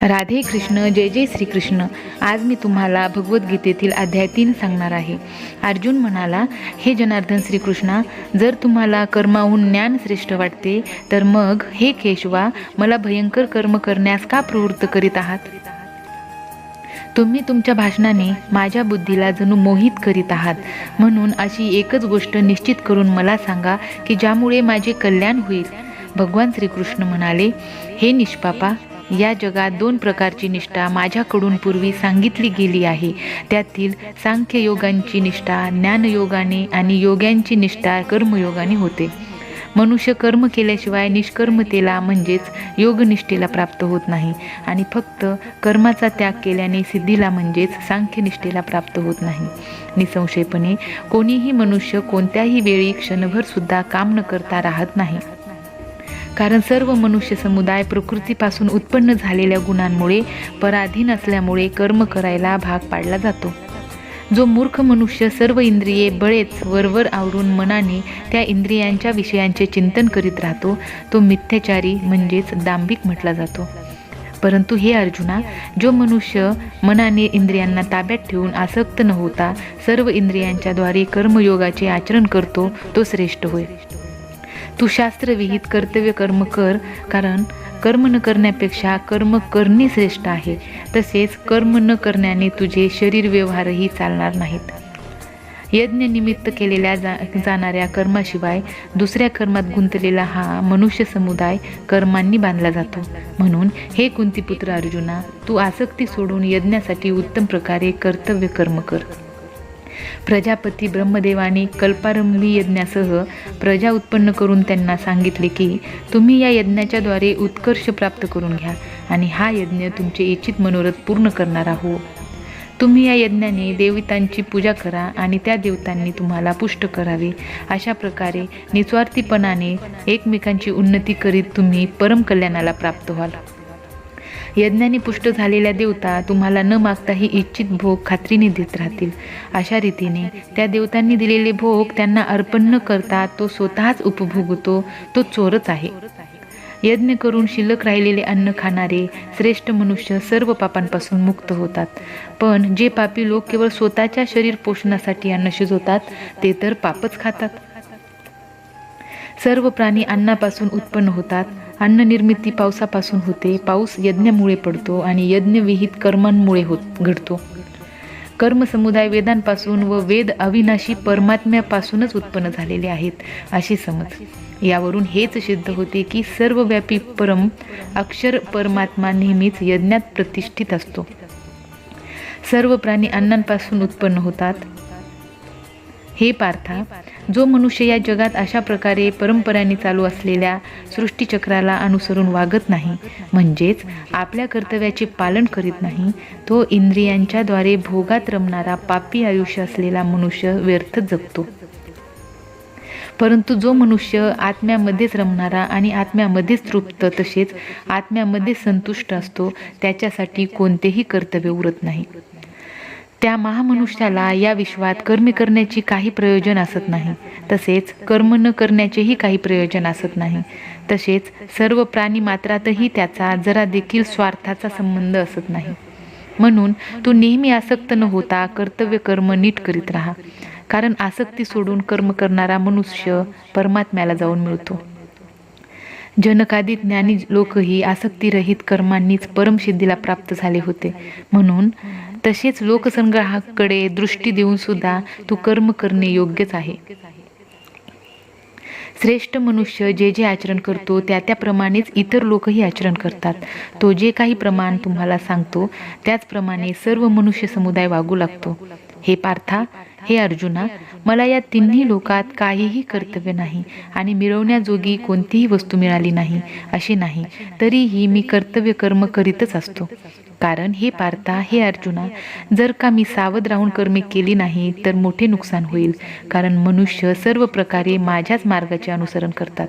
राधे कृष्ण, जय जय श्रीकृष्ण. आज मी तुम्हाला भगवद्गीतेतील अध्याय 3 सांगणार आहे. अर्जुन म्हणाला, हे जनार्दन श्रीकृष्णा, जर तुम्हाला कर्माहून ज्ञान श्रेष्ठ वाटते तर मग हे केशवा, मला भयंकर कर्म करण्यास का प्रवृत्त करीत आहात? तुम्ही तुमच्या भाषणाने माझ्या बुद्धीला जणू मोहित करीत आहात. म्हणून अशी एकच गोष्ट निश्चित करून मला सांगा की ज्यामुळे माझे कल्याण होईल. भगवान श्रीकृष्ण म्हणाले, हे निष्पापा, या जगात 2 प्रकारची निष्ठा माझ्याकडून पूर्वी सांगितली गेली आहे. त्यातील सांख्ययोगांची निष्ठा ज्ञानयोगाने आणि योग्यांची निष्ठा कर्मयोगाने होते. मनुष्य कर्म केल्याशिवाय निष्कर्मतेला म्हणजेच योगनिष्ठेला प्राप्त होत नाही आणि फक्त कर्माचा त्याग केल्याने सिद्धीला म्हणजेच सांख्यनिष्ठेला प्राप्त होत नाही. निसंशयपणे कोणीही मनुष्य कोणत्याही वेळी क्षणभर सुद्धा काम न करता राहत नाही. कारण सर्व मनुष्य समुदाय प्रकृतीपासून उत्पन्न झालेल्या गुणांमुळे पराधीन असल्यामुळे कर्म करायला भाग पाडला जातो. जो मूर्ख मनुष्य सर्व इंद्रिये बळेच वरवर आवरून मनाने त्या इंद्रियांच्या विषयांचे चिंतन करीत राहतो तो मिथ्याचारी म्हणजेच दांभिक म्हटला जातो. परंतु हे अर्जुना, जो मनुष्य मनाने इंद्रियांना ताब्यात ठेवून आसक्त न होता सर्व इंद्रियांच्या द्वारे कर्मयोगाचे आचरण करतो तो श्रेष्ठ होय. तू शास्त्रविहित कर्तव्य कर्म कर, कारण कर्म न करण्यापेक्षा कर्म करणे श्रेष्ठ आहे. तसेच कर्म न करण्याने तुझे शरीर व्यवहारही चालणार नाहीत. यज्ञनिमित्त केलेल्या जाणाऱ्या कर्माशिवाय दुसऱ्या कर्मात गुंतलेला हा मनुष्य समुदाय कर्मांनी बांधला जातो. म्हणून हे कुंतीपुत्र अर्जुना, तू आसक्ती सोडून यज्ञासाठी उत्तम प्रकारे कर्तव्य कर्म कर. प्रजापती ब्रह्मदेवाने कल्पारंभी यज्ञासह प्रजा उत्पन्न करून त्यांना सांगितले की तुम्ही या यज्ञाच्याद्वारे उत्कर्ष प्राप्त करून घ्या आणि हा यज्ञ तुमचे इच्छित मनोरथ पूर्ण करणारा हो. तुम्ही या यज्ञाने देवतांची पूजा करा आणि त्या देवतांनी तुम्हाला पुष्ट करावे. अशा प्रकारे निस्वार्थीपणाने एकमेकांची उन्नती करीत तुम्ही परमकल्याणाला प्राप्त व्हाल. यज्ञाने पुष्ट झालेल्या देवता तुम्हाला न मागताही इच्छित भोग खात्रीने देत राहतील. अशा रीतीने त्या देवतांनी दिलेले भोग त्यांना अर्पण न करता तो स्वतःच उपभोगतो तो चोरच आहे. यज्ञ करून शिल्लक राहिलेले अन्न खाणारे श्रेष्ठ मनुष्य सर्व पापांपासून मुक्त होतात. पण जे पापी लोक केवळ स्वतःच्या शरीर पोषणासाठी अन्न शिजवतात ते तर पापच खातात. सर्व प्राणी अन्नापासून उत्पन्न होतात. अन्न निर्मिती पावसापासून होते. पाऊस यज्ञामुळे पडतो आणि यज्ञविहित कर्मांमुळे घडतो. कर्मसमुदाय वेदांपासून व वेद अविनाशी परमात्म्यापासूनच उत्पन्न झालेले आहेत अशी समज. यावरून हेच सिद्ध होते की सर्वव्यापी परम अक्षर परमात्मा नेहमीच यज्ञात प्रतिष्ठित असतो. सर्व प्राणी अन्नांपासून उत्पन्न होतात. हे पार्था, जो मनुष्य या जगात अशा प्रकारे परंपरांनी चालू असलेल्या सृष्टीचक्राला अनुसरून वागत नाही, म्हणजेच आपल्या कर्तव्याचे पालन करीत नाही, तो इंद्रियांच्या द्वारे भोगात रमणारा पापी आयुष्य असलेला मनुष्य व्यर्थ जगतो. परंतु जो मनुष्य आत्म्यामध्येच रमणारा आणि आत्म्यामध्येच तृप्त तसेच आत्म्यामध्येच संतुष्ट असतो त्याच्यासाठी कोणतेही कर्तव्य उरत नाही. त्या महामनुष्याला या विश्वात कर्म करण्याची काही प्रयोजन असत नाही. तसेच कर्म न करण्याचेही काही प्रयोजन असत नाही. तसेच सर्व प्राणी मात्रातही त्याचा जरा देखील स्वार्थाचा संबंध असत नाही. म्हणून तू नेहमी आसक्त न होता कर्तव्य कर्म नीट करीत राहा. कारण आसक्ती सोडून कर्म करणारा मनुष्य परमात्म्याला जाऊन मिळतो. जनकादी ज्ञानी लोकही आसक्तीरहित कर्मांनीच परमसिद्धीला प्राप्त झाले होते. म्हणून तसेच लोकसंग्रहाकडे दृष्टी देऊन सुद्धा तू कर्म करणे योग्यच आहे. श्रेष्ठ मनुष्य जे जे आचरण करतो त्याप्रमाणेच इतर लोकही आचरण करतात. तो जे काही प्रमाण तुम्हाला सांगतो त्याचप्रमाणे सर्व मनुष्य समुदाय वागू लागतो. हे पार्था, हे अर्जुना, मला या तिन्ही लोकात काहीही कर्तव्य नाही आणि मिळवण्याजोगी कोणतीही वस्तू मिळाली नाही असे नाही, तरीही मी कर्तव्य कर्म करीतच असतो. कारण हे पार्था, हे अर्जुना, जर का मी सावध राहून कर्मे केली नाही तर मोठे नुकसान होईल. कारण मनुष्य सर्व प्रकारे माझ्याच मार्गाचे अनुसरण करतात.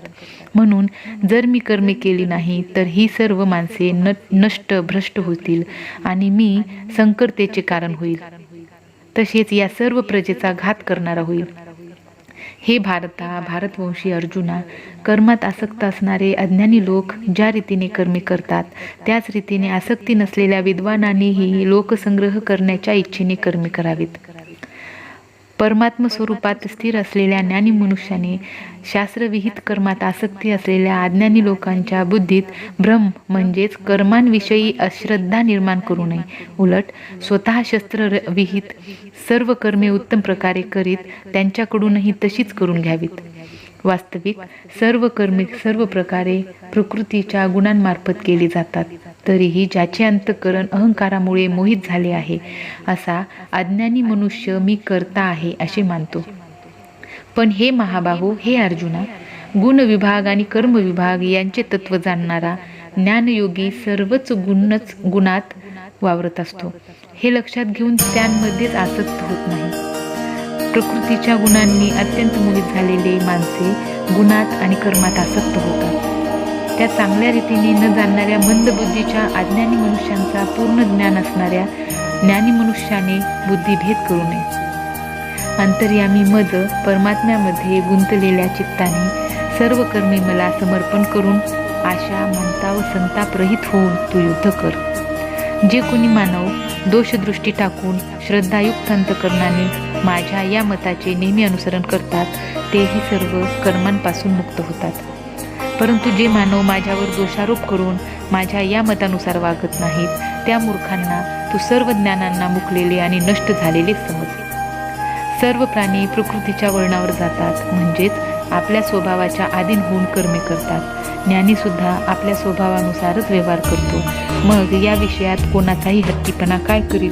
म्हणून जर मी कर्मे केली नाही तर ही सर्व माणसे नष्ट भ्रष्ट होतील आणि मी संकटतेचे कारण होईल. तसेच या सर्व प्रजेचा घात करणारा होईल. हे भारतवंशी अर्जुना, कर्मात आसक्त असणारे अज्ञानी लोक ज्या रीतीने कर्मे करतात त्याच रीतीने आसक्ती नसलेल्या विद्वानांनीही लोकसंग्रह करण्याच्या इच्छेने कर्मे करावीत. परमात्म स्वरूपात स्थिर असलेल्या ज्ञानी मनुष्याने शास्त्रविहित कर्मात आसक्ती असलेल्या अज्ञानी लोकांच्या बुद्धीत भ्रम म्हणजेच कर्मांविषयी अश्रद्धा निर्माण करू नये. उलट स्वतः शस्त्रविहित सर्व कर्मे उत्तम प्रकारे करीत त्यांच्याकडूनही तशीच करून घ्यावीत. वास्तविक सर्व कर्मे सर्व प्रकारे प्रकृतीच्या गुणांमार्फत केली जातात. तरीही ज्याचे अंतःकरण अहंकारामुळे मोहित झाले आहे असा अज्ञानी मनुष्य मी कर्ता आहे असे मानतो. पण हे महाबाहो, हे अर्जुना, गुण विभाग आणि कर्म विभाग यांचे तत्व जाणणारा ज्ञानयोगी सर्वच गुणात वावरत असतो. हे लक्षात घेऊन त्यांमध्येच आसक्त होत नाही. प्रकृतीच्या गुणांनी अत्यंत मोहित झालेले माणसे गुणात आणि कर्मात आसक्त होतात. त्या चांगल्या रीतीने न जाणणाऱ्या मंद बुद्धीच्या अज्ञानी मनुष्यांचा पूर्ण ज्ञान असणाऱ्या ज्ञानी मनुष्याने बुद्धिभेद करू नये. अंतर्यामी मज परमात्म्यामध्ये गुंतलेल्या चित्ताने सर्व कर्मे मला समर्पण करून आशा, ममता व संताप रहित होऊन तू युद्ध कर. जे कोणी मानव दोषदृष्टी टाकून श्रद्धायुक्त अंतःकरणाने माझ्या या मताचे नेहमी अनुसरण करतात तेही सर्व कर्मांपासून मुक्त होतात. परंतु जे मानव माझ्यावर दोषारोप करून माझ्या या मतानुसार वागत नाहीत त्या मूर्खांना तू सर्व ज्ञानांना मुकलेले आणि नष्ट झालेले समज. सर्व प्राणी प्रकृतीच्या वळणावर जातात, म्हणजेच आपल्या स्वभावाच्या अधीन होऊन कर्मे करतात. ज्ञानीसुद्धा आपल्या स्वभावानुसारच व्यवहार करतो. मग या विषयात कोणाचाही हट्टीपणा काय करील?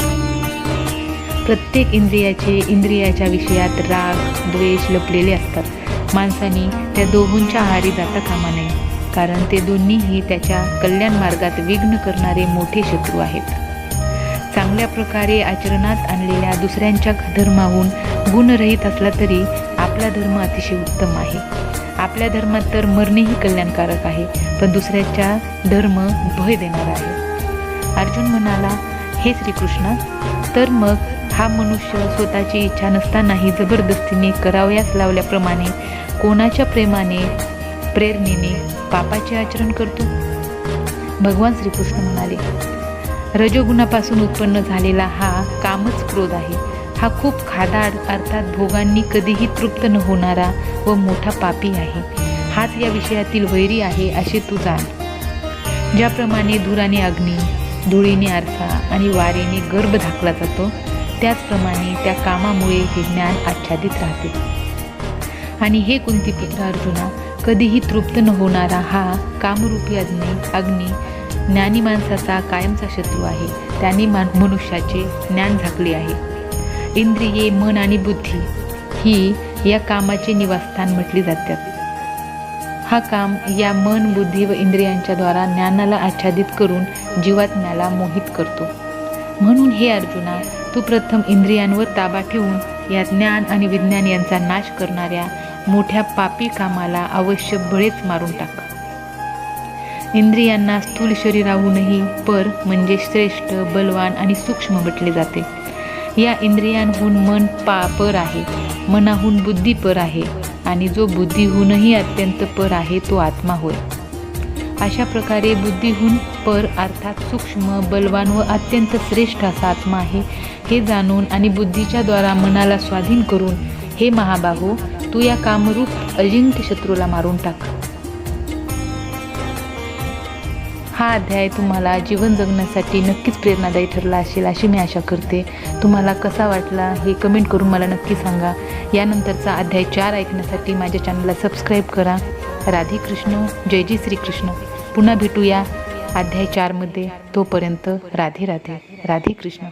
प्रत्येक इंद्रियाच्या विषयात राग, द्वेष लपलेले असतात. माणसाने त्या दोहोंच्या आहारी जाता कामा नये, कारण ते दोन्हीही त्याच्या कल्याण मार्गात विघ्न करणारे मोठे शत्रू आहेत. चांगल्या प्रकारे आचरणात आणलेल्या दुसऱ्यांच्या धर्माहून गुणरहित असला तरी आपला धर्म अतिशय उत्तम आहे. आपल्या धर्मात तर मरणेही कल्याणकारक आहे, पण दुसऱ्याचा धर्म भय देणारा आहे. अर्जुन म्हणाला, हे श्रीकृष्ण, तर मग हा मनुष्य स्वतःची इच्छा नसतानाही जबरदस्तीने करावयास लावल्याप्रमाणे कोणाच्या प्रेरणेने पापाचे आचरण करतो? भगवान श्रीकृष्ण म्हणाले, रजोगुणापासून उत्पन्न झालेला हा कामच क्रोध आहे. हा खूप खादाड अर्थात भोगांनी कधीही तृप्त न होणारा व मोठा पापी आहे. हाच या विषयातील वैरी आहे असे तू जाण. ज्याप्रमाणे धुराने अग्नी, धुळीने आरसा आणि वारेने गर्भ झाकला जातो, त्याचप्रमाणे त्या कामामुळे हे ज्ञान आच्छादित राहते. आणि हे कुंतीपुत्र अर्जुना, कधीही तृप्त न होणारा हा कामरूपी अग्नी ज्ञानी माणसाचा कायमचा शत्रू आहे. त्याने मनुष्याचे ज्ञान झाकले आहे. इंद्रिये, मन आणि बुद्धी ही या कामाचे निवासस्थान म्हटली जातात. हा काम या मन, बुद्धी व इंद्रियांच्या द्वारा ज्ञानाला आच्छादित करून जीवात्म्याला मोहित करतो. म्हणून हे अर्जुना, तू प्रथम इंद्रियांवर ताबा ठेवून या ज्ञान आणि विज्ञान यांचा नाश करणाऱ्या मोठ्या पापी कामाला अवश्य बळेच मारून टाक. इंद्रियांना स्थूल शरीराहूनही पर म्हणजे श्रेष्ठ, बलवान आणि सूक्ष्म म्हटले जाते. या इंद्रियांहून मन पर आहे, मनाहून बुद्धी पर आहे आणि जो बुद्धीहूनही अत्यंत पर आहे तो आत्मा होय. अशा प्रकारे बुद्धीहून पर अर्थात सूक्ष्म, बलवान व अत्यंत श्रेष्ठ असा आत्मा आहे हे जाणून आणि बुद्धीच्या द्वारा मनाला स्वाधीन करून हे महाबाहो, तू या कामरूप अजिंक्य शत्रूला मारून टाक. हा अध्याय तुम्हाला जीवन जगण्यासाठी नक्कीच प्रेरणादायी ठरला असेल अशी मी आशा करते. तुम्हाला कसा वाटला हे कमेंट करून मला नक्की सांगा. यानंतरचा अध्याय 4 ऐकण्यासाठी माझ्या चॅनलला सबस्क्राईब करा. राधे कृष्ण, जय जय श्रीकृष्ण. पुन्हा भेटूया अध्याय 4 मध्ये. तोपर्यंत राधे राधे, राधे कृष्ण.